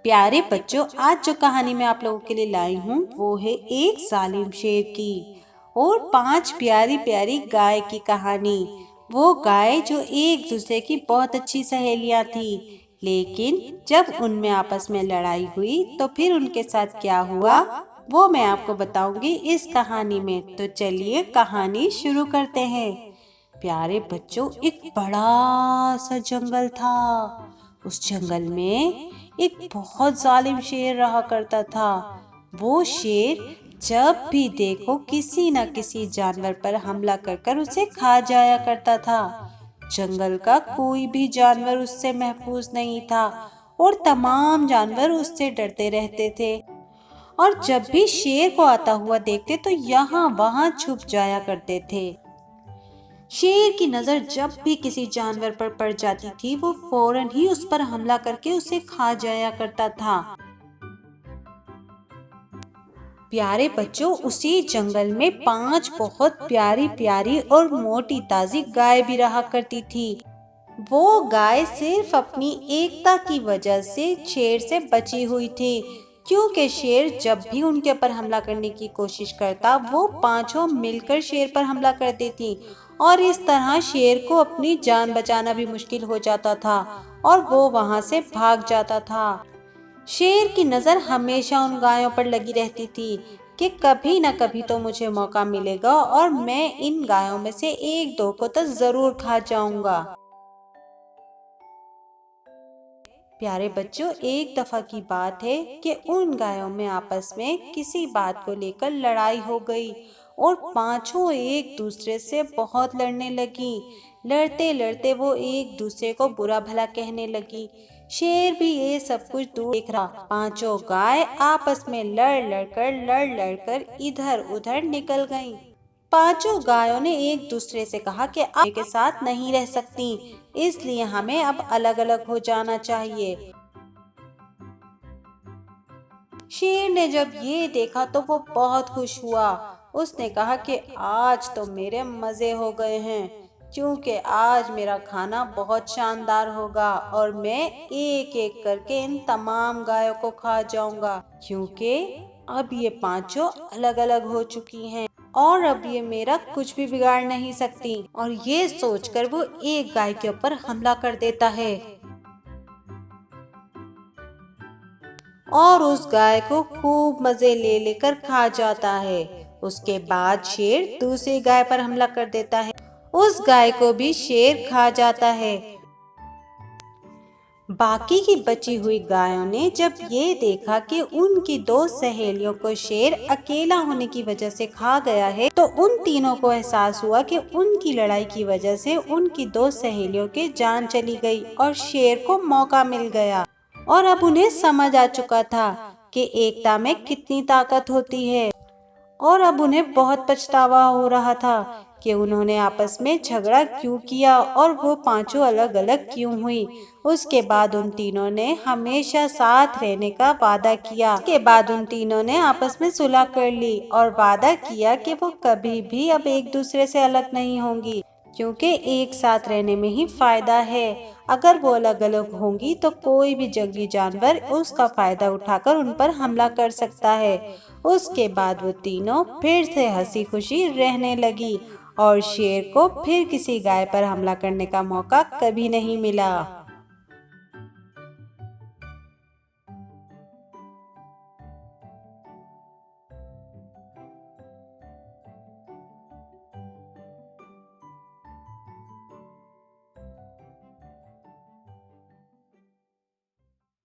प्यारे बच्चों, आज जो कहानी मैं आप लोगों के लिए लाई हूँ वो है एक जालिम शेर की और 5 प्यारी प्यारी गाय की कहानी। वो गाय जो एक दूसरे की बहुत अच्छी सहेलियाँ थी, लेकिन जब उनमें आपस में लड़ाई हुई तो फिर उनके साथ क्या हुआ वो मैं आपको बताऊंगी इस कहानी में। तो चलिए कहानी शुरू करते हैं। प्यारे बच्चों, एक बड़ा सा जंगल था। उस जंगल में एक बहुत जालिम शेर रहा करता था। वो शेर जब भी देखो किसी न किसी जानवर पर हमला कर कर उसे खा जाया करता था। जंगल का कोई भी जानवर उससे महफूज नहीं था और तमाम जानवर उससे डरते रहते थे और जब भी शेर को आता हुआ देखते तो यहाँ वहाँ छुप जाया करते थे। शेर की नजर जब भी किसी जानवर पर पड़ जाती थी वो फौरन ही उस पर हमला करके उसे खा जाया करता था। प्यारे बच्चों, उसी जंगल में 5 बहुत प्यारी प्यारी और मोटी ताजी गाय भी रहा करती थी। वो गाय सिर्फ अपनी एकता की वजह से शेर से बची हुई थी, क्योंकि शेर जब भी उनके ऊपर हमला करने की कोशिश करता वो पांचों मिलकर शेर पर हमला कर देती और इस तरह शेर को अपनी जान बचाना भी मुश्किल हो जाता था और वो वहां से भाग जाता था। शेर की नज़र हमेशा उन गायों पर लगी रहती थी कि कभी न कभी तो मुझे मौका मिलेगा और मैं इन गायों में से एक दो को तो जरूर खा जाऊंगा। प्यारे बच्चों, एक दफा की बात है कि उन गायों में आपस में किसी बात को लेकर लड़ाई हो गई और पांचों एक दूसरे से बहुत लड़ने लगी। लड़ते लड़ते वो एक दूसरे को बुरा भला कहने लगी। शेर भी ये सब कुछ दूर देख रहा। पांचों गाय आपस में लड़ कर इधर उधर निकल गईं। पांचों गायों ने एक दूसरे से कहा कि अब एक साथ नहीं रह सकती, इसलिए हमें अब अलग अलग हो जाना चाहिए। शेर ने जब ये देखा तो वो बहुत खुश हुआ। उसने कहा कि आज तो मेरे मजे हो गए हैं, क्योंकि आज मेरा खाना बहुत शानदार होगा और मैं एक एक करके इन तमाम गायों को खा जाऊंगा, क्योंकि अब ये पांचों अलग अलग हो चुकी हैं और अब ये मेरा कुछ भी बिगाड़ नहीं सकती। और ये सोचकर वो एक गाय के ऊपर हमला कर देता है और उस गाय को खूब मजे ले लेकर खा जाता है। उसके बाद शेर दूसरी गाय पर हमला कर देता है। उस गाय को भी शेर खा जाता है। बाकी की बची हुई गायों ने जब ये देखा कि उनकी 2 सहेलियों को शेर अकेला होने की वजह से खा गया है, तो उन तीनों को एहसास हुआ कि उनकी लड़ाई की वजह से उनकी 2 सहेलियों की जान चली गई और शेर को मौका मिल गया। और अब उन्हें समझ आ चुका था कि एकता में कितनी ताकत होती है और अब उन्हें बहुत पछतावा हो रहा था कि उन्होंने आपस में झगड़ा क्यों किया और वो पांचों अलग अलग क्यों हुई। उसके बाद उन तीनों ने हमेशा साथ रहने का वादा किया। उसके बाद उन तीनों ने आपस में सुलह कर ली और वादा किया कि वो कभी भी अब एक दूसरे से अलग नहीं होंगी, क्योंकि एक साथ रहने में ही फायदा है। अगर वो अलग अलग होंगी तो कोई भी जंगली जानवर उसका फायदा उठाकर उन पर हमला कर सकता है। उसके बाद वो तीनों फिर से हंसी खुशी रहने लगी और शेर को फिर किसी गाय पर हमला करने का मौका कभी नहीं मिला।